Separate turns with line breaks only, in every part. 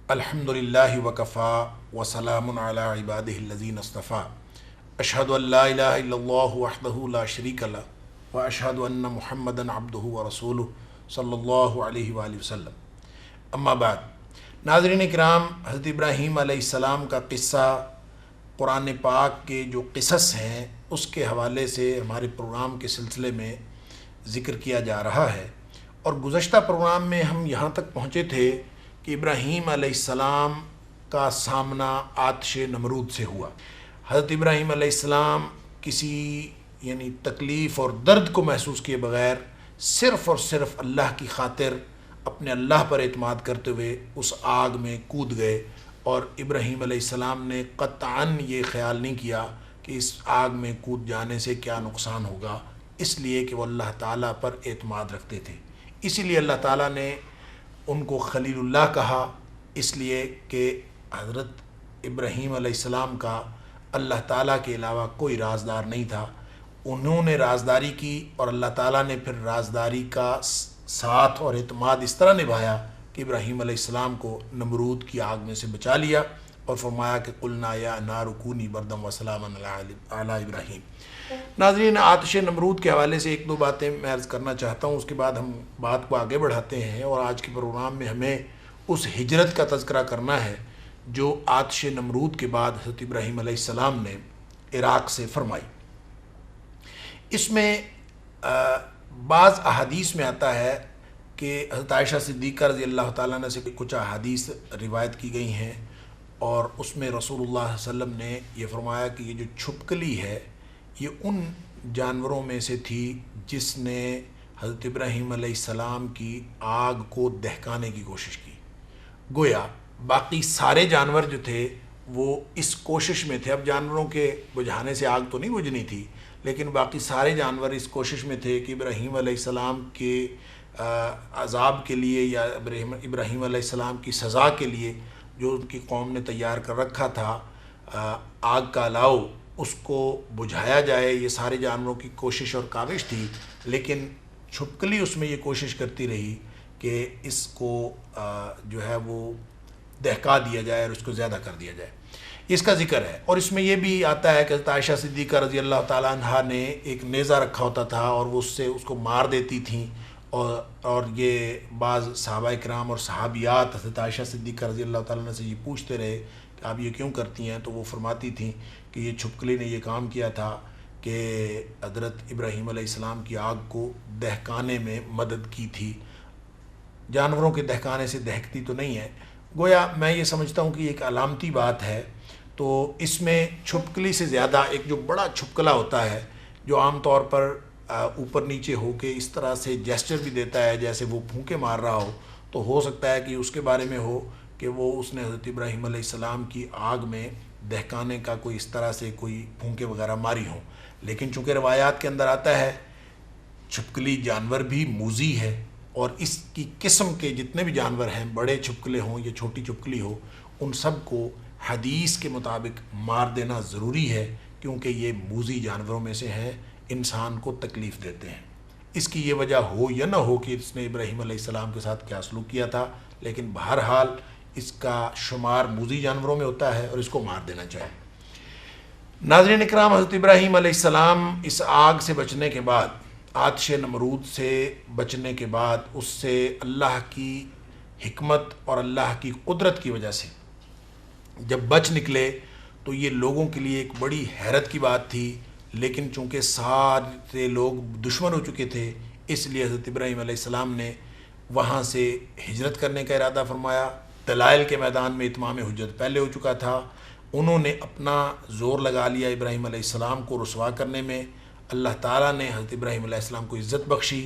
الحمدللہ وکفا وسلام علی عبادہ الذین اصطفیٰ اشہد ان لا الہ الا اللہ وحدہ لا شریک لہ واشہد ان محمدا عبدہ ورسولہ صلی اللہ علیہ وآلہ وسلم۔ اما بعد، ناظرین کرام، حضرت ابراہیم علیہ السلام کا قصہ قرآن پاک کے جو قصص ہیں اس کے حوالے سے ہمارے پروگرام کے سلسلے میں ذکر کیا جا رہا ہے، اور گزشتہ پروگرام میں ہم یہاں تک پہنچے تھے کہ ابراہیم علیہ السلام کا سامنا آتش نمرود سے ہوا۔ حضرت ابراہیم علیہ السلام کسی تکلیف اور درد کو محسوس کیے بغیر صرف اور صرف اللہ کی خاطر اپنے اللہ پر اعتماد کرتے ہوئے اس آگ میں کود گئے، اور ابراہیم علیہ السلام نے قطعاً یہ خیال نہیں کیا کہ اس آگ میں کود جانے سے کیا نقصان ہوگا، اس لیے کہ وہ اللہ تعالیٰ پر اعتماد رکھتے تھے۔ اسی لیے اللہ تعالیٰ نے ان کو خلیل اللہ کہا، اس لیے کہ حضرت ابراہیم علیہ السلام کا اللہ تعالیٰ کے علاوہ کوئی رازدار نہیں تھا۔ انہوں نے رازداری کی اور اللہ تعالیٰ نے پھر رازداری کا ساتھ اور اعتماد اس طرح نبھایا کہ ابراہیم علیہ السلام کو نمرود کی آگ میں سے بچا لیا، اور فرمایا کہ قلنا یا نار کونی بردم وسلاما علی ابراہیم۔ ناظرین، آتش نمرود کے حوالے سے ایک دو باتیں میں عرض کرنا چاہتا ہوں، اس کے بعد ہم بات کو آگے بڑھاتے ہیں، اور آج کے پروگرام میں ہمیں اس ہجرت کا تذکرہ کرنا ہے جو آتش نمرود کے بعد حضرت ابراہیم علیہ السلام نے عراق سے فرمائی۔ اس میں بعض احادیث میں آتا ہے کہ حضرت عائشہ صدیقہ رضی اللہ تعالیٰ عنہ سے کچھ احادیث روایت کی گئی ہیں، اور اس میں رسول اللہ صلی اللہ علیہ وسلم نے یہ فرمایا کہ یہ جو چھپکلی ہے یہ ان جانوروں میں سے تھی جس نے حضرت ابراہیم علیہ السلام کی آگ کو دہکانے کی کوشش کی۔ گویا باقی سارے جانور جو تھے وہ اس کوشش میں تھے، اب جانوروں کے بجھانے سے آگ تو نہیں بجھنی تھی، لیکن باقی سارے جانور اس کوشش میں تھے کہ ابراہیم علیہ السلام کے عذاب کے لیے یا ابراہیم علیہ السلام کی سزا کے لیے جو ان کی قوم نے تیار کر رکھا تھا، آگ کا الاؤ، اس کو بجھایا جائے۔ یہ سارے جانوروں کی کوشش اور کاوش تھی، لیکن چھپکلی اس میں یہ کوشش کرتی رہی کہ اس کو جو ہے وہ دہکا دیا جائے اور اس کو زیادہ کر دیا جائے۔ اس کا ذکر ہے، اور اس میں یہ بھی آتا ہے کہ حضرت عائشہ صدیقہ رضی اللہ تعالیٰ عنہ نے ایک نیزہ رکھا ہوتا تھا اور وہ اس کو مار دیتی تھیں، اور یہ بعض صحابہ کرام اور صحابیات حضرت عائشہ صدیقہ رضی اللہ تعالیٰ عنہ سے یہ پوچھتے رہے کہ آپ یہ کیوں کرتی ہیں، تو وہ فرماتی تھیں کہ یہ چھپکلی نے یہ کام کیا تھا کہ حضرت ابراہیم علیہ السلام کی آگ کو دہکانے میں مدد کی تھی۔ جانوروں کے دہکانے سے دہکتی تو نہیں ہے، گویا میں یہ سمجھتا ہوں کہ ایک علامتی بات ہے۔ تو اس میں چھپکلی سے زیادہ ایک جو بڑا چھپکلا ہوتا ہے جو عام طور پر اوپر نیچے ہو کے اس طرح سے جیسچر بھی دیتا ہے جیسے وہ پھونکے مار رہا ہو، تو ہو سکتا ہے کہ اس کے بارے میں ہو کہ وہ اس نے حضرت ابراہیم علیہ السلام کی آگ میں دہکانے کا کوئی اس طرح سے کوئی پھونکے وغیرہ ماری ہوں۔ لیکن چونکہ روایات کے اندر آتا ہے چھپکلی جانور بھی موذی ہے، اور اس کی قسم کے جتنے بھی جانور ہیں، بڑے چھپکلے ہوں یا چھوٹی چھپکلی ہو، ان سب کو حدیث کے مطابق مار دینا ضروری ہے، کیونکہ یہ موذی جانوروں میں سے ہیں، انسان کو تکلیف دیتے ہیں۔ اس کی یہ وجہ ہو یا نہ ہو کہ اس نے ابراہیم علیہ السلام کے ساتھ کیا سلوک کیا تھا، لیکن بہرحال اس کا شمار موذی جانوروں میں ہوتا ہے اور اس کو مار دینا چاہیے۔ ناظرین اکرام، حضرت ابراہیم علیہ السلام اس آگ سے بچنے کے بعد، آتش نمرود سے بچنے کے بعد، اس سے اللہ کی حکمت اور اللہ کی قدرت کی وجہ سے جب بچ نکلے تو یہ لوگوں کے لیے ایک بڑی حیرت کی بات تھی، لیکن چونکہ سارے لوگ دشمن ہو چکے تھے، اس لیے حضرت ابراہیم علیہ السلام نے وہاں سے ہجرت کرنے کا ارادہ فرمایا۔ دلائل کے میدان میں اتمام حجت پہلے ہو چکا تھا، انہوں نے اپنا زور لگا لیا ابراہیم علیہ السلام کو رسوا کرنے میں۔ اللہ تعالیٰ نے حضرت ابراہیم علیہ السلام کو عزت بخشی۔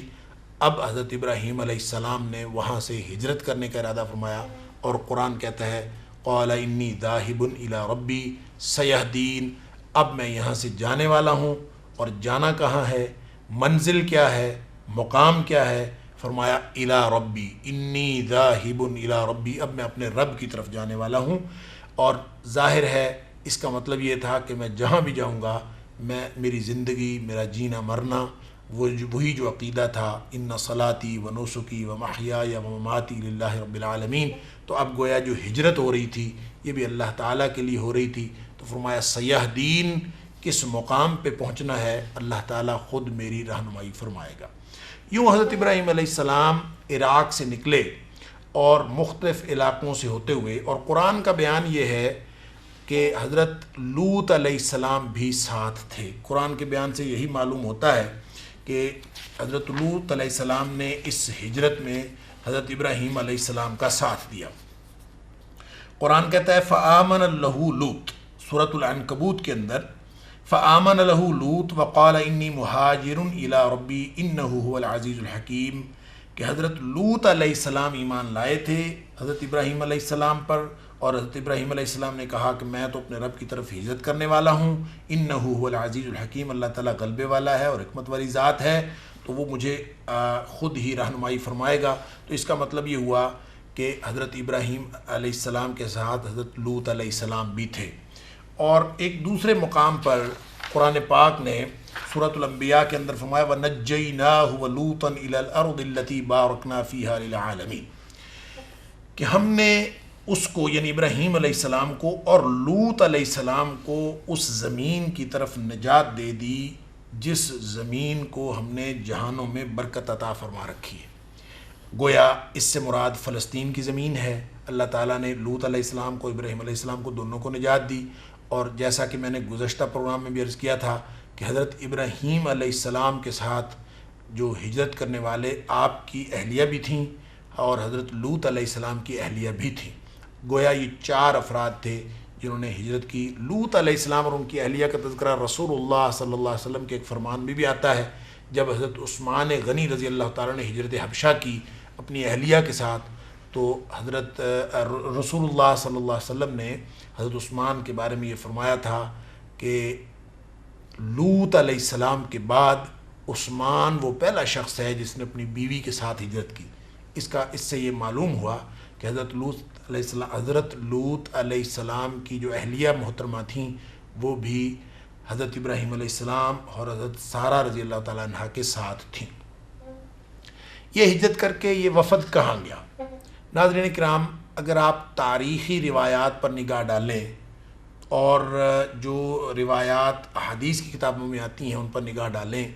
اب حضرت ابراہیم علیہ السلام نے وہاں سے ہجرت کرنے کا ارادہ فرمایا، اور قرآن کہتا ہے قال انی ذاہب الی ربی سیہدین، اب میں یہاں سے جانے والا ہوں، اور جانا کہاں ہے، منزل کیا ہے، مقام کیا ہے؟ فرمایا الی ربی، انی ذاہب الی ربی، اب میں اپنے رب کی طرف جانے والا ہوں۔ اور ظاہر ہے اس کا مطلب یہ تھا کہ میں جہاں بھی جاؤں گا، میری زندگی، میرا جینا مرنا وہی جو عقیدہ تھا ان صلاتی و نسکی و محیای و مماتی للہ رب العالمین. تو اب گویا جو ہجرت ہو رہی تھی یہ بھی اللہ تعالیٰ کے لیے ہو رہی تھی. تو فرمایا سیاح دین کس مقام پہ پہنچنا ہے اللہ تعالیٰ خود میری رہنمائی فرمائے گا. یوں حضرت ابراہیم علیہ السلام عراق سے نکلے اور مختلف علاقوں سے ہوتے ہوئے، اور قرآن کا بیان یہ ہے کہ حضرت لوط علیہ السلام بھی ساتھ تھے. قرآن کے بیان سے یہی معلوم ہوتا ہے کہ حضرت لوط علیہ السلام نے اس ہجرت میں حضرت ابراہیم علیہ السلام کا ساتھ دیا. قرآن کہتا ہے فآمن لہ لوط، سورۃ العنکبوت کے اندر فآمن لہ لوط وقال انی مہاجر الی ربی انہ هو العزیز الحکیم، کہ حضرت لوط علیہ السلام ایمان لائے تھے حضرت ابراہیم علیہ السلام پر، اور حضرت ابراہیم علیہ السلام نے کہا کہ میں تو اپنے رب کی طرف ہجرت کرنے والا ہوں. انہ هو العزیز الحکیم، اللہ تعالیٰ غلبے والا ہے اور حکمت والی ذات ہے، تو وہ مجھے خود ہی رہنمائی فرمائے گا. تو اس کا مطلب یہ ہوا کہ حضرت ابراہیم علیہ السلام کے ساتھ حضرت لوط علیہ السلام بھی تھے. اور ایک دوسرے مقام پر قرآن پاک نے سورۃ الانبیاء کے اندر فرمایا وَنَجَّيْنَاهُ وَلُوطًا إِلَى الْأَرْضِ الَّتِي بَارَكْنَا فِيهَا لِلْعَالَمِينَ، کہ ہم نے اس کو یعنی ابراہیم علیہ السلام کو اور لوط علیہ السلام کو اس زمین کی طرف نجات دے دی جس زمین کو ہم نے جہانوں میں برکت عطا فرما رکھی ہے. گویا اس سے مراد فلسطین کی زمین ہے. اللہ تعالیٰ نے لوط علیہ السلام کو ابراہیم علیہ السلام کو دونوں کو نجات دی. اور جیسا کہ میں نے گزشتہ پروگرام میں بھی عرض کیا تھا کہ حضرت ابراہیم علیہ السلام کے ساتھ جو ہجرت کرنے والے آپ کی اہلیہ بھی تھیں اور حضرت لوط علیہ السلام کی اہلیہ بھی تھیں. گویا یہ 4 افراد تھے جنہوں نے ہجرت کی. لوط علیہ السلام اور ان کی اہلیہ کا تذکرہ رسول اللہ صلی اللہ علیہ وسلم کے ایک فرمان میں بھی آتا ہے. جب حضرت عثمان غنی رضی اللہ تعالیٰ نے ہجرت حبشہ کی اپنی اہلیہ کے ساتھ، تو حضرت رسول اللہ صلی اللہ علیہ وسلم نے حضرت عثمان کے بارے میں یہ فرمایا تھا کہ لوط علیہ السلام کے بعد عثمان وہ پہلا شخص ہے جس نے اپنی بیوی کے ساتھ ہجرت کی. اس سے یہ معلوم ہوا کہ حضرت لوط علیہ السلام کی جو اہلیہ محترمہ تھیں وہ بھی حضرت ابراہیم علیہ السلام اور حضرت سارہ رضی اللہ تعالیٰ عنہ کے ساتھ تھیں. یہ ہجرت کر کے یہ وفد کہاں گیا؟ ناظرین کرام، اگر آپ تاریخی روایات پر نگاہ ڈالیں اور جو روایات احادیث کی کتابوں میں آتی ہیں ان پر نگاہ ڈالیں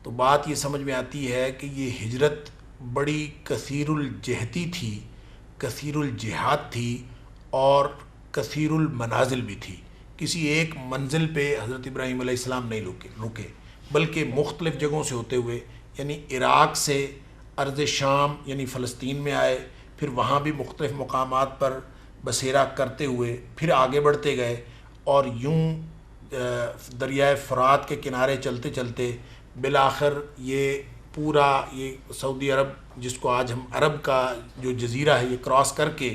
تو بات یہ سمجھ میں آتی ہے کہ یہ ہجرت بڑی کثیر الجہتی تھی، کثیر الجہات تھی اور کثیر المنازل بھی تھی. کسی ایک منزل پہ حضرت ابراہیم علیہ السلام نہیں رکے بلکہ مختلف جگہوں سے ہوتے ہوئے، یعنی عراق سے ارض شام یعنی فلسطین میں آئے، پھر وہاں بھی مختلف مقامات پر بسیرا کرتے ہوئے پھر آگے بڑھتے گئے، اور یوں دریائے فرات کے کنارے چلتے چلتے بالآخر یہ پورا یہ سعودی عرب جس کو آج ہم عرب کا جو جزیرہ ہے یہ کراس کر کے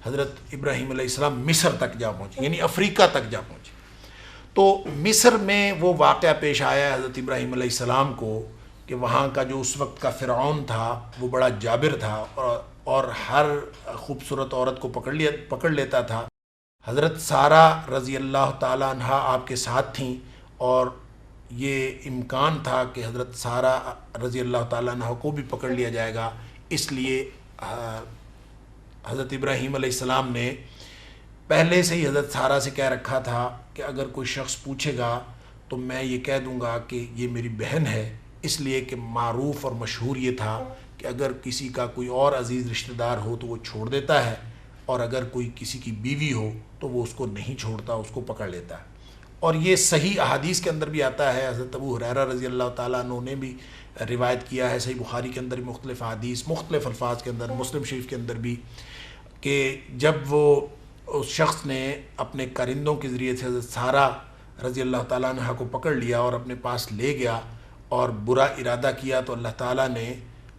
حضرت ابراہیم علیہ السلام مصر تک جا پہنچے، یعنی افریقہ تک جا پہنچے. تو مصر میں وہ واقعہ پیش آیا حضرت ابراہیم علیہ السلام کو کہ وہاں کا جو اس وقت کا فرعون تھا وہ بڑا جابر تھا اور ہر خوبصورت عورت کو پکڑ لیتا تھا. حضرت سارہ رضی اللہ تعالیٰ عنہ آپ کے ساتھ تھیں، اور یہ امکان تھا کہ حضرت سارہ رضی اللہ تعالیٰ عنہ کو بھی پکڑ لیا جائے گا. اس لیے حضرت ابراہیم علیہ السلام نے پہلے سے ہی حضرت سارہ سے کہہ رکھا تھا کہ اگر کوئی شخص پوچھے گا تو میں یہ کہہ دوں گا کہ یہ میری بہن ہے، اس لیے کہ معروف اور مشہور یہ تھا کہ اگر کسی کا کوئی اور عزیز رشتہ دار ہو تو وہ چھوڑ دیتا ہے، اور اگر کوئی کسی کی بیوی ہو تو وہ اس کو نہیں چھوڑتا، اس کو پکڑ لیتا ہے. اور یہ صحیح احادیث کے اندر بھی آتا ہے. حضرت ابو ہریرہ رضی اللہ تعالیٰ عنہ نے بھی روایت کیا ہے، صحیح بخاری کے اندر بھی مختلف احادیث مختلف الفاظ کے اندر، مسلم شریف کے اندر بھی، کہ جب وہ اس شخص نے اپنے کرندوں کے ذریعے سے حضرت سارہ رضی اللہ تعالیٰ عنہ کو پکڑ لیا اور اپنے پاس لے گیا اور برا ارادہ کیا، تو اللہ تعالیٰ نے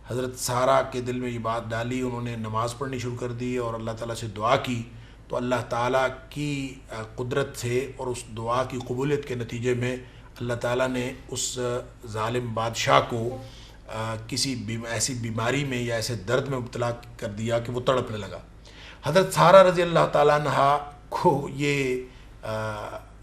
حضرت سارہ کے دل میں یہ بات ڈالی. انہوں نے نماز پڑھنی شروع کر دی اور اللہ تعالیٰ سے دعا کی، تو اللہ تعالیٰ کی قدرت سے اور اس دعا کی قبولیت کے نتیجے میں اللہ تعالیٰ نے اس ظالم بادشاہ کو کسی ایسی بیماری میں یا ایسے درد میں مبتلا کر دیا کہ وہ تڑپنے لگا. حضرت سارہ رضی اللہ تعالیٰ عنہ کو یہ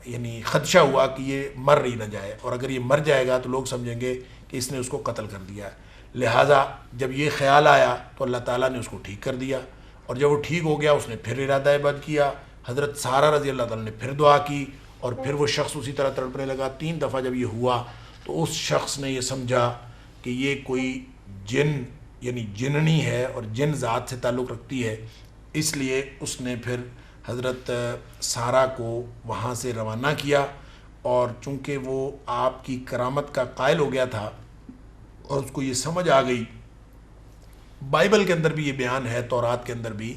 یعنی خدشہ ہوا کہ یہ مر ہی نہ جائے، اور اگر یہ مر جائے گا تو لوگ سمجھیں گے کہ کہ اس نے اس کو قتل کر دیا ہے۔ لہٰذا جب یہ خیال آیا تو اللہ تعالیٰ نے اس کو ٹھیک کر دیا، اور جب وہ ٹھیک ہو گیا اس نے پھر ارادہ بد کیا، حضرت سارہ رضی اللہ تعالیٰ نے پھر دعا کی، اور پھر وہ شخص اسی طرح تڑپنے لگا۔ 3 دفعہ جب یہ ہوا تو اس شخص نے یہ سمجھا کہ یہ کوئی جن یعنی جننی ہے اور جن ذات سے تعلق رکھتی ہے، اس لیے اس نے پھر حضرت سارہ کو وہاں سے روانہ کیا، اور چونکہ وہ آپ کی کرامت کا قائل ہو گیا تھا اور اس کو یہ سمجھ آ گئی، بائبل کے اندر بھی یہ بیان ہے، تورات کے اندر بھی،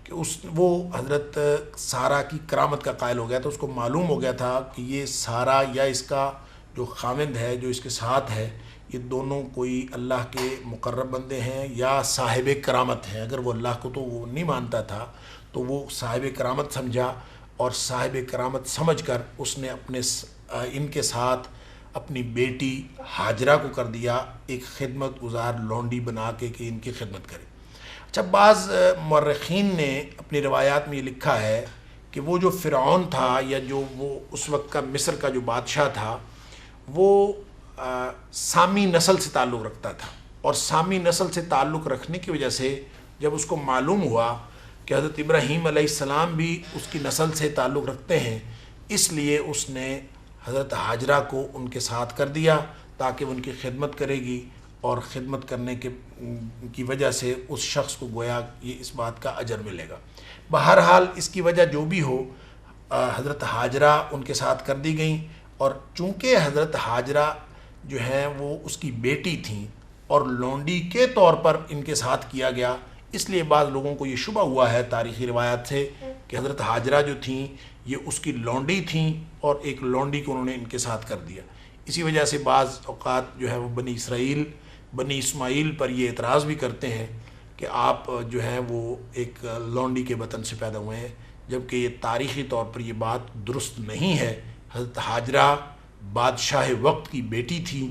کہ وہ حضرت سارہ کی کرامت کا قائل ہو گیا تھا، اس کو معلوم ہو گیا تھا کہ یہ سارہ یا اس کا جو خاوند ہے جو اس کے ساتھ ہے، یہ دونوں کوئی اللہ کے مقرب بندے ہیں یا صاحب کرامت ہیں۔ اگر وہ اللہ کو تو وہ نہیں مانتا تھا، تو وہ صاحب کرامت سمجھا، اور صاحب کرامت سمجھ کر اس نے ان کے ساتھ اپنی بیٹی ہاجرہ کو کر دیا ایک خدمت گزار لونڈی بنا کے کہ ان کی خدمت کرے۔ اچھا، بعض مورخین نے اپنی روایات میں یہ لکھا ہے کہ وہ جو فرعون تھا، یا جو وہ اس وقت کا مصر کا جو بادشاہ تھا، وہ سامی نسل سے تعلق رکھتا تھا، اور سامی نسل سے تعلق رکھنے کی وجہ سے جب اس کو معلوم ہوا کہ حضرت ابراہیم علیہ السلام بھی اس کی نسل سے تعلق رکھتے ہیں، اس لیے اس نے حضرت ہاجرہ کو ان کے ساتھ کر دیا تاکہ وہ ان کی خدمت کرے گی، اور خدمت کرنے کی وجہ سے اس شخص کو گویا یہ اس بات کا اجر ملے گا۔ بہرحال اس کی وجہ جو بھی ہو، حضرت ہاجرہ ان کے ساتھ کر دی گئیں، اور چونکہ حضرت ہاجرہ جو ہیں وہ اس کی بیٹی تھیں اور لونڈی کے طور پر ان کے ساتھ کیا گیا، اس لیے بعض لوگوں کو یہ شبہ ہوا ہے تاریخی روایات سے کہ حضرت ہاجرہ جو تھیں یہ اس کی لونڈی تھیں، اور ایک لونڈی کو انہوں نے ان کے ساتھ کر دیا۔ اسی وجہ سے بعض اوقات جو ہے وہ بنی اسماعیل پر یہ اعتراض بھی کرتے ہیں کہ آپ جو ہیں وہ ایک لونڈی کے بطن سے پیدا ہوئے ہیں، جبکہ یہ تاریخی طور پر یہ بات درست نہیں ہے۔ حضرت ہاجرہ بادشاہ وقت کی بیٹی تھی،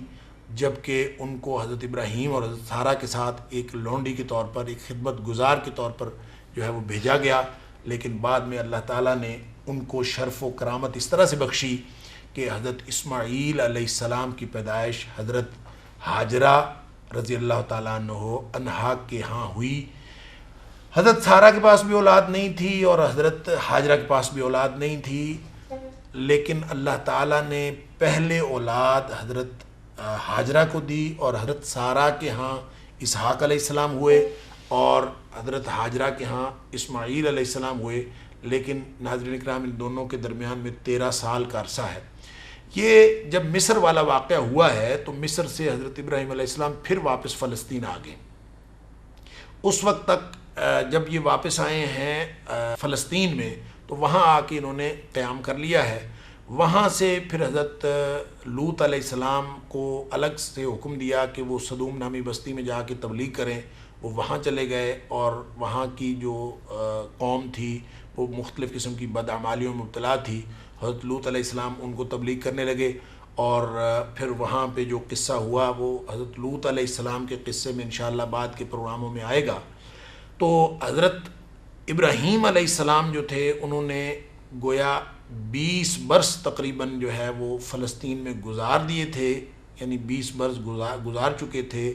جبکہ ان کو حضرت ابراہیم اور حضرت سارہ کے ساتھ ایک لونڈی کے طور پر، ایک خدمت گزار کے طور پر جو ہے وہ بھیجا گیا، لیکن بعد میں اللہ تعالیٰ نے ان کو شرف و کرامت اس طرح سے بخشی کہ حضرت اسماعیل علیہ السلام کی پیدائش حضرت ہاجرہ رضی اللہ تعالیٰ عنہا کے ہاں ہوئی۔ حضرت سارہ کے پاس بھی اولاد نہیں تھی اور حضرت ہاجرہ کے پاس بھی اولاد نہیں تھی، لیکن اللہ تعالیٰ نے پہلے اولاد حضرت ہاجرہ کو دی، اور حضرت سارہ کے ہاں اسحاق علیہ السلام ہوئے، اور حضرت ہاجرہ کے ہاں اسماعیل علیہ السلام ہوئے، لیکن ناظرین اکرام ان دونوں کے درمیان میں 13 سال کا عرصہ ہے۔ یہ جب مصر والا واقعہ ہوا ہے تو مصر سے حضرت ابراہیم علیہ السلام پھر واپس فلسطین آ گئے۔ اس وقت تک جب یہ واپس آئے ہیں فلسطین میں تو وہاں آ کے انہوں نے قیام کر لیا ہے۔ وہاں سے پھر حضرت لوط علیہ السلام کو الگ سے حکم دیا کہ وہ صدوم نامی بستی میں جا کے تبلیغ کریں، وہ وہاں چلے گئے، اور وہاں کی جو قوم تھی وہ مختلف قسم کی بدعمالیوں میں مبتلا تھی۔ حضرت لوط علیہ السلام ان کو تبلیغ کرنے لگے، اور پھر وہاں پہ جو قصہ ہوا وہ حضرت لوط علیہ السلام کے قصے میں انشاءاللہ بعد کے پروگراموں میں آئے گا۔ تو حضرت ابراہیم علیہ السلام جو تھے انہوں نے گویا 20 برس تقریباً جو ہے وہ فلسطین میں گزار دیے تھے، یعنی 20 برس گزار چکے تھے،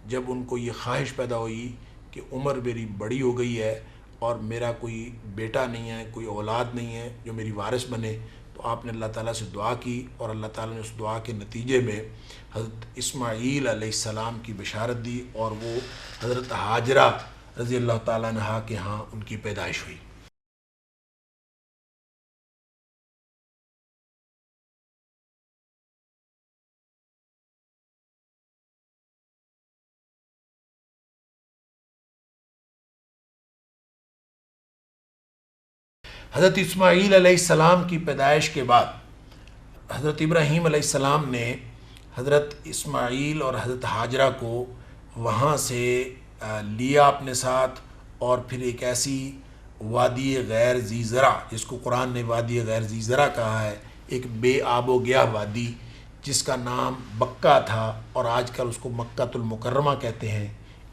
جب ان کو یہ خواہش پیدا ہوئی کہ عمر میری بڑی ہو گئی ہے اور میرا کوئی بیٹا نہیں ہے، کوئی اولاد نہیں ہے جو میری وارث بنے، تو آپ نے اللہ تعالیٰ سے دعا کی، اور اللہ تعالیٰ نے اس دعا کے نتیجے میں حضرت اسماعیل علیہ السلام کی بشارت دی، اور وہ حضرت ہاجرہ رضی اللہ تعالیٰ عنہا کے ہاں ان کی پیدائش ہوئی۔ حضرت اسماعیل علیہ السلام کی پیدائش کے بعد حضرت ابراہیم علیہ السلام نے حضرت اسماعیل اور حضرت ہاجرہ کو وہاں سے لیا اپنے ساتھ، اور پھر ایک ایسی وادی غیر ذی زرع، جس کو قرآن نے وادی غیر ذی زرع کہا ہے، ایک بے آب و گیاہ وادی جس کا نام بکہ تھا اور آج کل اس کو مکۃ المکرمہ کہتے ہیں،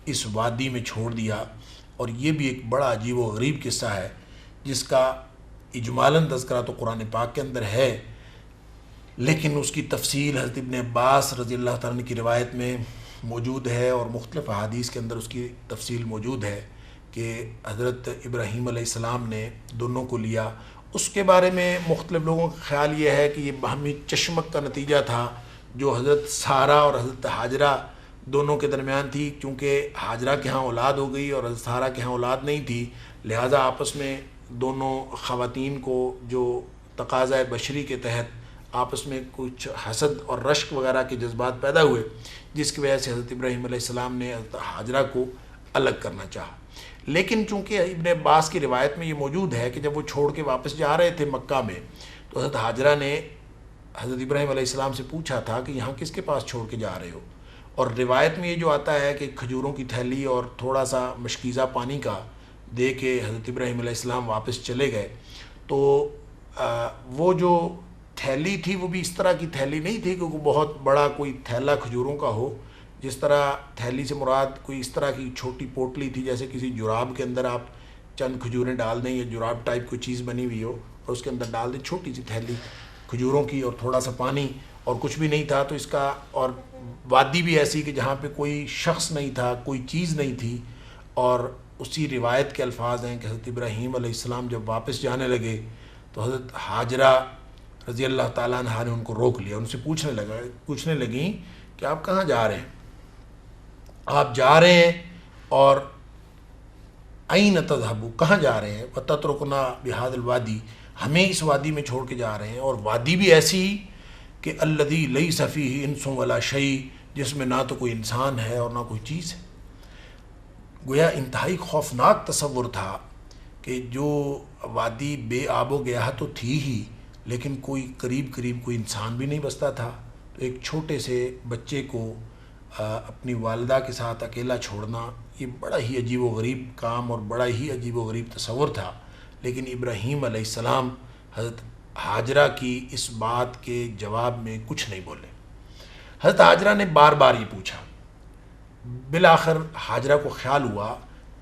اس وادی میں چھوڑ دیا۔ اور یہ بھی ایک بڑا عجیب و غریب قصہ ہے جس کا اجمالاً تذکرہ تو قرآن پاک کے اندر ہے، لیکن اس کی تفصیل حضرت ابن عباس رضی اللہ تعالیٰ عنہ کی روایت میں موجود ہے، اور مختلف احادیث کے اندر اس کی تفصیل موجود ہے کہ حضرت ابراہیم علیہ السلام نے دونوں کو لیا۔ اس کے بارے میں مختلف لوگوں کا خیال یہ ہے کہ یہ باہمی چشمک کا نتیجہ تھا جو حضرت سارہ اور حضرت حاجرہ دونوں کے درمیان تھی، کیونکہ حاجرہ کے ہاں اولاد ہو گئی اور حضرت سارہ کے ہاں اولاد نہیں تھی، لہٰذا آپس میں دونوں خواتین کو جو تقاضۂ بشری کے تحت آپس میں کچھ حسد اور رشک وغیرہ کے جذبات پیدا ہوئے، جس کی وجہ سے حضرت ابراہیم علیہ السلام نے حضرت حاجرہ کو الگ کرنا چاہا۔ لیکن چونکہ ابن عباس کی روایت میں یہ موجود ہے کہ جب وہ چھوڑ کے واپس جا رہے تھے مکہ میں، تو حضرت حاجرہ نے حضرت ابراہیم علیہ السلام سے پوچھا تھا کہ یہاں کس کے پاس چھوڑ کے جا رہے ہو، اور روایت میں یہ جو آتا ہے کہ کھجوروں کی تھیلی اور تھوڑا سا مشکیزہ پانی کا دے کے حضرت ابراہیم علیہ السلام واپس چلے گئے، تو وہ جو تھیلی تھی وہ بھی اس طرح کی تھیلی نہیں تھی کہ وہ بہت بڑا کوئی تھیلا کھجوروں کا ہو، جس طرح تھیلی سے مراد کوئی اس طرح کی چھوٹی پوٹلی تھی جیسے کسی جراب کے اندر آپ چند کھجوریں ڈال دیں یا جراب ٹائپ کوئی چیز بنی ہوئی ہو اور اس کے اندر ڈال دیں، چھوٹی سی تھیلی کھجوروں کی اور تھوڑا سا پانی اور کچھ بھی نہیں تھا۔ تو اس کا، اور وادی بھی ایسی کہ جہاں پہ کوئی شخص نہیں تھا، کوئی چیز نہیں تھی، اور اسی روایت کے الفاظ ہیں کہ حضرت ابراہیم علیہ السلام جب واپس جانے لگے تو حضرت حاجرہ رضی اللہ تعالیٰ عنہ نے ان کو روک لیا، ان سے پوچھنے لگیں کہ آپ کہاں جا رہے ہیں، آپ جا رہے ہیں اور این تذہبوا، کہاں جا رہے ہیں، وتترکنا بہذا الوادی، ہمیں اس وادی میں چھوڑ کے جا رہے ہیں، اور وادی بھی ایسی کہ الذی لیس فیہ انس ولا شیء، جس میں نہ تو کوئی انسان ہے اور نہ کوئی چیز ہے۔ گویا انتہائی خوفناک تصور تھا کہ جو وادی بے آب و گیاہ تو تھی ہی، لیکن کوئی قریب کوئی انسان بھی نہیں بستا تھا۔ تو ایک چھوٹے سے بچے کو اپنی والدہ کے ساتھ اکیلا چھوڑنا، یہ بڑا ہی عجیب و غریب کام اور بڑا ہی عجیب و غریب تصور تھا، لیکن ابراہیم علیہ السلام حضرت حاجرہ کی اس بات کے جواب میں کچھ نہیں بولے۔ حضرت حاجرہ نے بار بار یہ پوچھا، بالآخر حاجرہ کو خیال ہوا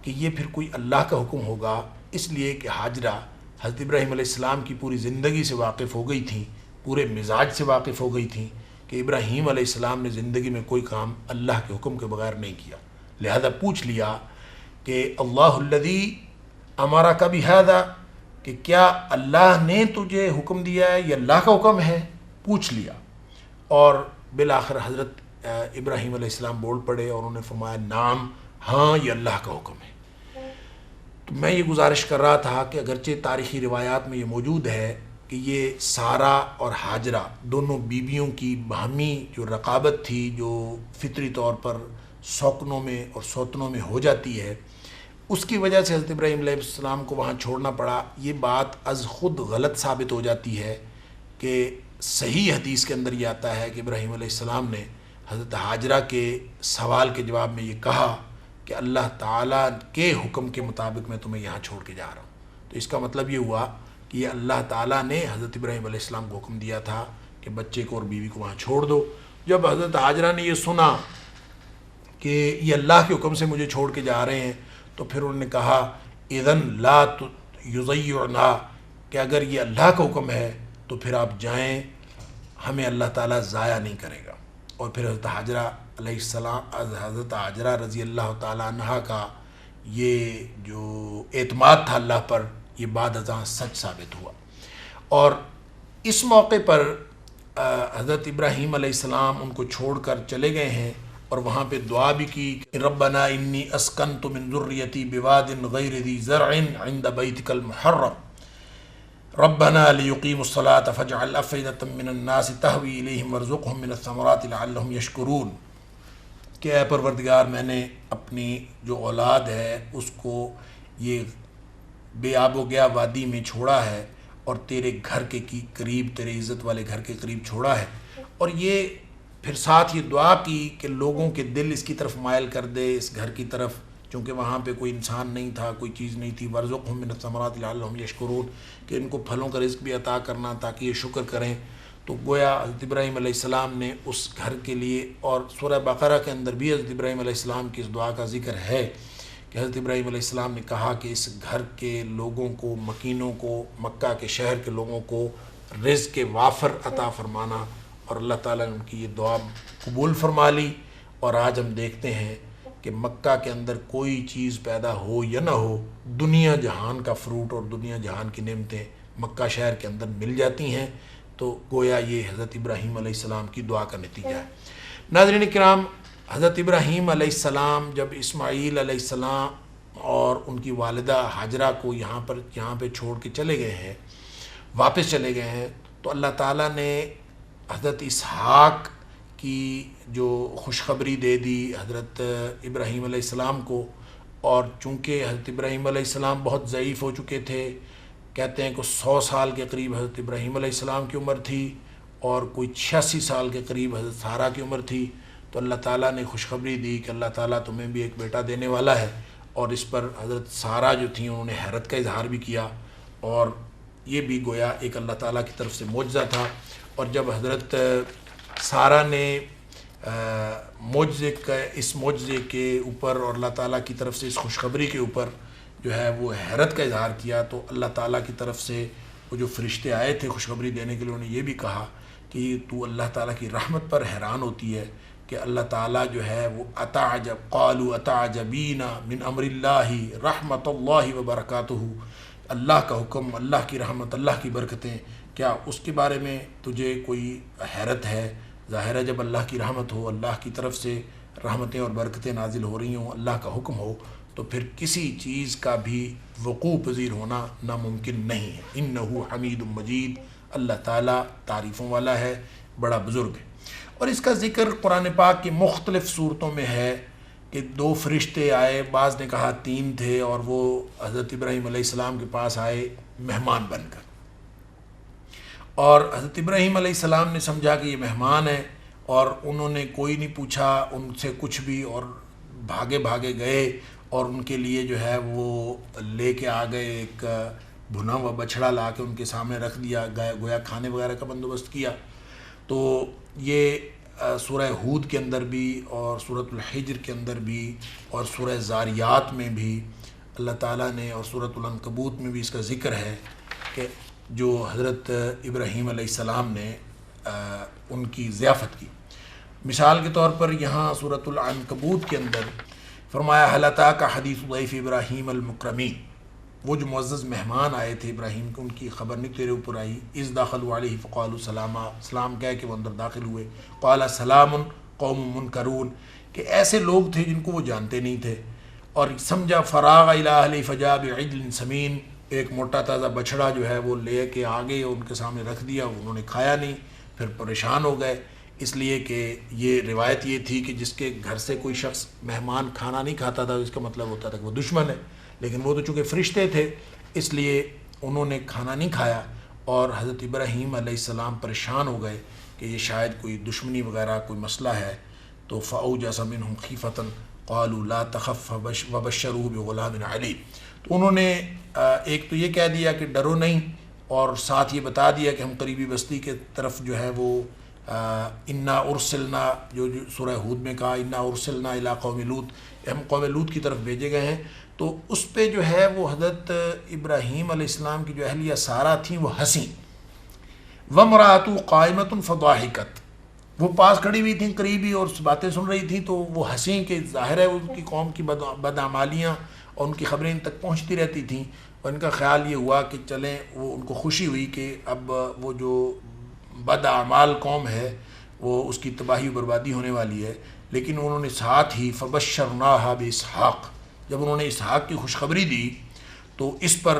کہ یہ پھر کوئی اللہ کا حکم ہوگا، اس لیے کہ حاجرہ حضرت ابراہیم علیہ السلام کی پوری زندگی سے واقف ہو گئی تھیں، پورے مزاج سے واقف ہو گئی تھیں کہ ابراہیم علیہ السلام نے زندگی میں کوئی کام اللہ کے حکم کے بغیر نہیں کیا، لہذا پوچھ لیا کہ اللہ الذی امرک بہذا، کہ کیا اللہ نے تجھے حکم دیا ہے، یہ اللہ کا حکم ہے، پوچھ لیا۔ اور بالآخر حضرت ابراہیم علیہ السلام بول پڑے اور انہوں نے فرمایا نعم، ہاں یہ اللہ کا حکم ہے۔ تو میں یہ گزارش کر رہا تھا کہ اگرچہ تاریخی روایات میں یہ موجود ہے کہ یہ سارہ اور حاجرہ دونوں بیویوں کی باہمی جو رقابت تھی، جو فطری طور پر سوکنوں میں اور سوتنوں میں ہو جاتی ہے، اس کی وجہ سے حضرت ابراہیم علیہ السلام کو وہاں چھوڑنا پڑا، یہ بات از خود غلط ثابت ہو جاتی ہے کہ صحیح حدیث کے اندر یہ آتا ہے کہ ابراہیم علیہ السلام نے حضرت حاجرہ کے سوال کے جواب میں یہ کہا کہ اللہ تعالیٰ کے حکم کے مطابق میں تمہیں یہاں چھوڑ کے جا رہا ہوں۔ تو اس کا مطلب یہ ہوا کہ یہ اللہ تعالیٰ نے حضرت ابراہیم علیہ السلام کو حکم دیا تھا کہ بچے کو اور بیوی کو وہاں چھوڑ دو۔ جب حضرت حاجرہ نے یہ سنا کہ یہ اللہ کے حکم سے مجھے چھوڑ کے جا رہے ہیں، تو پھر انہوں نے کہا اذن لا یضیعنا، کہ اگر یہ اللہ کا حکم ہے تو پھر آپ جائیں، ہمیں اللہ تعالیٰ ضائع نہیں کرے گا۔ اور پھر حضرت حاجرہ علیہ السلام، حضرت حاجرہ رضی اللہ تعالیٰ عنہ کا یہ جو اعتماد تھا اللہ پر، یہ بعد ازاں سچ ثابت ہوا۔ اور اس موقع پر حضرت ابراہیم علیہ السلام ان کو چھوڑ کر چلے گئے ہیں، اور وہاں پہ دعا بھی کی کہ ربنا انی اسکنت من ذریتی بواد غیر ذی زرع عند بیتک المحرم ربنا لیقیموا الصلاة فاجعل افئدة من الناس تہوی الیہم وارزقہم من الثمرات لعلہم یشکرون، کہ اے پروردگار میں نے اپنی جو اولاد ہے اس کو یہ بے آب و گیا وادی میں چھوڑا ہے اور تیرے گھر کے قریب، تیرے عزت والے گھر کے قریب چھوڑا ہے، اور یہ پھر ساتھ یہ دعا کی کہ لوگوں کے دل اس کی طرف مائل کر دے، اس گھر کی طرف، چونکہ وہاں پہ کوئی انسان نہیں تھا، کوئی چیز نہیں تھی، وارزقہم من الثمرات لعلہم یشکرون، کہ ان کو پھلوں کا رزق بھی عطا کرنا تاکہ یہ شکر کریں۔ تو گویا حضرت ابراہیم علیہ السلام نے اس گھر کے لیے، اور سورہ بقرہ کے اندر بھی حضرت ابراہیم علیہ السلام کی اس دعا کا ذکر ہے کہ حضرت ابراہیم علیہ السلام نے کہا کہ اس گھر کے لوگوں کو، مکینوں کو، مکہ کے شہر کے لوگوں کو رزق وافر عطا فرمانا، اور اللہ تعالیٰ نے ان کی یہ دعا قبول فرما لی۔ اور آج ہم دیکھتے ہیں کہ مکہ کے اندر کوئی چیز پیدا ہو یا نہ ہو، دنیا جہان کا فروٹ اور دنیا جہان کی نعمتیں مکہ شہر کے اندر مل جاتی ہیں۔ تو گویا یہ حضرت ابراہیم علیہ السلام کی دعا کا نتیجہ ہے۔ ناظرین کرام، حضرت ابراہیم علیہ السلام جب اسماعیل علیہ السلام اور ان کی والدہ ہاجرہ کو یہاں پہ چھوڑ کے چلے گئے ہیں، واپس چلے گئے ہیں، تو اللہ تعالیٰ نے حضرت اسحاق کی جو خوشخبری دے دی حضرت ابراہیم علیہ السلام کو۔ اور چونکہ حضرت ابراہیم علیہ السلام بہت ضعیف ہو چکے تھے، کہتے ہیں کہ 100 سال کے قریب حضرت ابراہیم علیہ السلام کی عمر تھی اور کوئی 86 سال کے قریب حضرت سارہ کی عمر تھی، تو اللہ تعالیٰ نے خوشخبری دی کہ اللہ تعالیٰ تمہیں بھی ایک بیٹا دینے والا ہے۔ اور اس پر حضرت سارہ جو تھیں انہوں نے حیرت کا اظہار بھی کیا، اور یہ بھی گویا ایک اللہ تعالیٰ کی طرف سے معجزہ تھا۔ اور جب حضرت سارہ نے اس معجزے کے اوپر اور اللہ تعالیٰ کی طرف سے اس خوشخبری کے اوپر جو ہے وہ حیرت کا اظہار کیا، تو اللہ تعالیٰ کی طرف سے وہ جو فرشتے آئے تھے خوشخبری دینے کے لیے، انہوں نے یہ بھی کہا کہ تو اللہ تعالیٰ کی رحمت پر حیران ہوتی ہے کہ اللہ تعالیٰ جو ہے وہ قالوا اتعجبین من امر اللہ رحمت اللہ وبرکاتہ، اللہ کا حکم، اللہ کی رحمت، اللہ کی برکتیں، کیا اس کے بارے میں تجھے کوئی حیرت ہے؟ ظاہر ہے جب اللہ کی رحمت ہو، اللہ کی طرف سے رحمتیں اور برکتیں نازل ہو رہی ہوں، اللہ کا حکم ہو، تو پھر کسی چیز کا بھی وقوع پذیر ہونا ناممکن نہیں ہے۔ انہ حمید مجید، اللہ تعالیٰ تعریفوں والا ہے، بڑا بزرگ ہے۔ اور اس کا ذکر قرآن پاک کی مختلف صورتوں میں ہے کہ 2 فرشتے آئے، بعض نے کہا 3 تھے، اور وہ حضرت ابراہیم علیہ السلام کے پاس آئے مہمان بن کر، اور حضرت ابراہیم علیہ السلام نے سمجھا کہ یہ مہمان ہے، اور انہوں نے کوئی نہیں پوچھا ان سے کچھ بھی، اور بھاگے گئے اور ان کے لیے جو ہے وہ لے کے آ گئے، ایک بھنا ہوا بچھڑا لا کے ان کے سامنے رکھ دیا، گویا کھانے وغیرہ کا بندوبست کیا۔ تو یہ سورہ ہود کے اندر بھی اور سورۃ الحجر کے اندر بھی اور سورہ زاریات میں بھی اللہ تعالیٰ نے، اور سورۃ العنکبوت میں بھی اس کا ذکر ہے کہ جو حضرت ابراہیم علیہ السلام نے ان کی ضیافت کی۔ مثال کے طور پر یہاں سورۃ العنکبوت کے اندر فرمایا هل اتاک حدیث ضیف ابراہیم المکرمین، وہ جو معزز مہمان آئے تھے ابراہیم کو، ان کی خبر نہیں تیرے اوپر آئی؟ اذ دخلوا علیہ فقالوا سلاما، سلام کہہ کہ وہ اندر داخل ہوئے، قال سلام قوم منکرون، کہ ایسے لوگ تھے جن کو وہ جانتے نہیں تھے۔ اور سمجھا فراغ الی اہلہ فجاء بعجل سمین، ایک موٹا تازہ بچھڑا جو ہے وہ لے کے آگے ان کے سامنے رکھ دیا، انہوں نے کھایا نہیں، پھر پریشان ہو گئے، اس لیے کہ یہ روایت یہ تھی کہ جس کے گھر سے کوئی شخص مہمان کھانا نہیں کھاتا تھا اس کا مطلب ہوتا تھا کہ وہ دشمن ہے، لیکن وہ تو چونکہ فرشتے تھے اس لیے انہوں نے کھانا نہیں کھایا، اور حضرت ابراہیم علیہ السلام پریشان ہو گئے کہ یہ شاید کوئی دشمنی وغیرہ کوئی مسئلہ ہے۔ تو فأوجس منهم خیفة قالوا لا تخف وبشروه بغلام علیم، تو انہوں نے ایک تو یہ کہہ دیا کہ ڈرو نہیں، اور ساتھ یہ بتا دیا کہ ہم قریبی بستی کے طرف جو ہے وہ انا ارسلنا، جو سورہ ہود میں کہا انا ارسلنا الی قوم لوط، ہم قوم لوط کی طرف بھیجے گئے ہیں۔ تو اس پہ جو ہے وہ حضرت ابراہیم علیہ السلام کی جو اہلیہ سارہ تھیں وہ ہنسیں، وامرأتہ قائمۃ فضاحکت، وہ پاس کھڑی ہوئی تھیں قریبی اور باتیں سن رہی تھیں، تو وہ ہنسیں کہ ظاہر ہے ان کی قوم کی بدعمالیاں اور ان کی خبریں ان تک پہنچتی رہتی تھیں، اور ان کا خیال یہ ہوا کہ چلیں، وہ ان کو خوشی ہوئی کہ اب وہ جو بد اعمال قوم ہے وہ اس کی تباہی و بربادی ہونے والی ہے۔ لیکن انہوں نے ساتھ ہی فبشرناہا باسحاق، جب انہوں نے اسحاق کی خوشخبری دی تو اس پر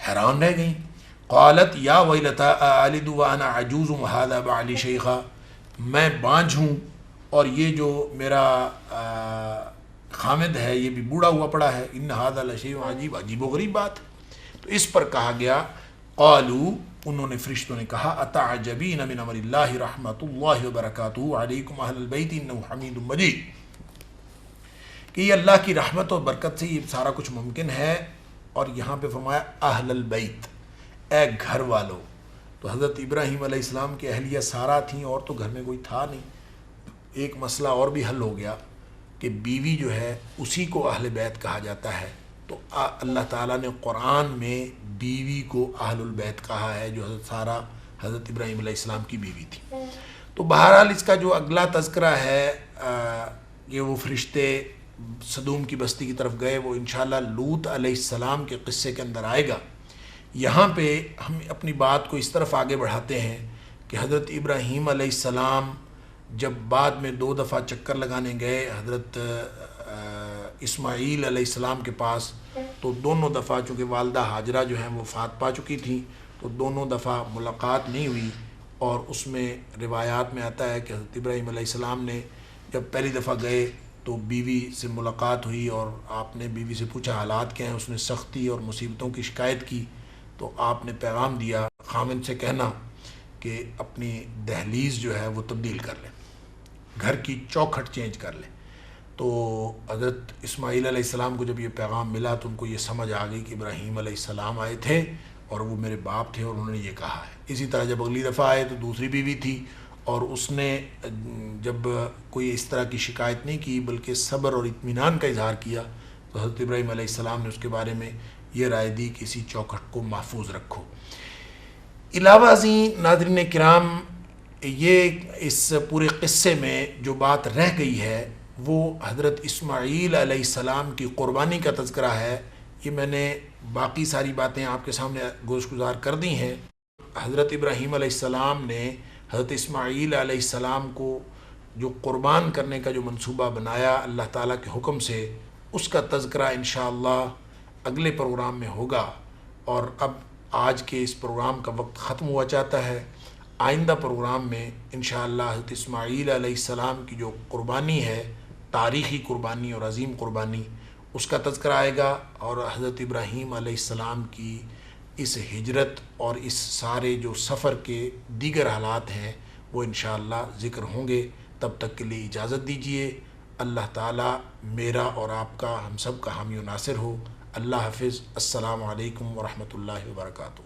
حیران رہ گئیں۔ قالت یا ویلتا االد وانا عجوز وهذا بعلی شیخا، میں بانجھ ہوں اور یہ جو میرا خامد ہے یہ بھی بوڑھا ہوا پڑا ہے، ان هذا لشیء عجیب، عجیب و غریب بات۔ تو اس پر کہا گیا قالوا، انہوں نے فرشتوں نے کہا اتعجبین من امر اللہ رحمت اللہ وبرکاتہ علیکم اہل البیت انہ حمید مجید، کہ یہ اللہ کی رحمت اور برکت سے یہ سارا کچھ ممکن ہے۔ اور یہاں پہ فرمایا اہل البیت، اے گھر والوں، تو حضرت ابراہیم علیہ السلام کی اہلیہ سارہ تھیں اور تو گھر میں کوئی تھا نہیں۔ ایک مسئلہ اور بھی حل ہو گیا کہ بیوی جو ہے اسی کو اہل بیت کہا جاتا ہے، تو اللہ تعالیٰ نے قرآن میں بیوی کو اہل البیت کہا ہے، جو حضرت سارہ حضرت ابراہیم علیہ السلام کی بیوی تھی۔ تو بہرحال اس کا جو اگلا تذکرہ ہے کہ وہ فرشتے سدوم کی بستی کی طرف گئے، وہ انشاءاللہ لوط علیہ السلام کے قصے کے اندر آئے گا۔ یہاں پہ ہم اپنی بات کو اس طرف آگے بڑھاتے ہیں کہ حضرت ابراہیم علیہ السلام جب بعد میں 2 دفعہ چکر لگانے گئے حضرت اسماعیل علیہ السلام کے پاس، تو دونوں دفعہ چونکہ والدہ ہاجرہ جو ہیں وہ وفات پا چکی تھیں، تو دونوں دفعہ ملاقات نہیں ہوئی، اور اس میں روایات میں آتا ہے کہ حضرت ابراہیم علیہ السلام نے جب پہلی دفعہ گئے تو بیوی سے ملاقات ہوئی، اور آپ نے بیوی سے پوچھا حالات کیا ہیں، اس نے سختی اور مصیبتوں کی شکایت کی، تو آپ نے پیغام دیا خاوند سے کہنا کہ اپنی دہلیز جو ہے وہ تبدیل کر لیں، گھر کی چوکھٹ چینج کر لیں۔ تو حضرت اسماعیل علیہ السلام کو جب یہ پیغام ملا تو ان کو یہ سمجھ آ گئی کہ ابراہیم علیہ السلام آئے تھے اور وہ میرے باپ تھے اور انہوں نے یہ کہا ہے۔ اسی طرح جب اگلی دفعہ آئے تو دوسری بیوی تھی، اور اس نے جب کوئی اس طرح کی شکایت نہیں کی بلکہ صبر اور اطمینان کا اظہار کیا، تو حضرت ابراہیم علیہ السلام نے اس کے بارے میں یہ رائے دی کہ اسی چوکھٹ کو محفوظ رکھو۔ علاوہ ازیں ناظرین کرام، یہ اس پورے قصے میں جو بات رہ گئی ہے وہ حضرت اسماعیل علیہ السلام کی قربانی کا تذکرہ ہے۔ یہ میں نے باقی ساری باتیں آپ کے سامنے گوشگزار کر دی ہیں۔ حضرت ابراہیم علیہ السلام نے حضرت اسماعیل علیہ السلام کو جو قربان کرنے کا جو منصوبہ بنایا اللہ تعالیٰ کے حکم سے، اس کا تذکرہ انشاءاللہ اگلے پروگرام میں ہوگا۔ اور اب آج کے اس پروگرام کا وقت ختم ہوا چاہتا ہے۔ آئندہ پروگرام میں انشاءاللہ حضرت اسماعیل علیہ السلام کی جو قربانی ہے، تاریخی قربانی اور عظیم قربانی، اس کا تذکرہ آئے گا، اور حضرت ابراہیم علیہ السلام کی اس ہجرت اور اس سارے جو سفر کے دیگر حالات ہیں وہ انشاءاللہ ذکر ہوں گے۔ تب تک کے لیے اجازت دیجیے۔ اللہ تعالیٰ میرا اور آپ کا، ہم سب کا حامی و ناصر ہو۔ اللہ حافظ۔ السلام علیکم ورحمۃ اللہ وبرکاتہ۔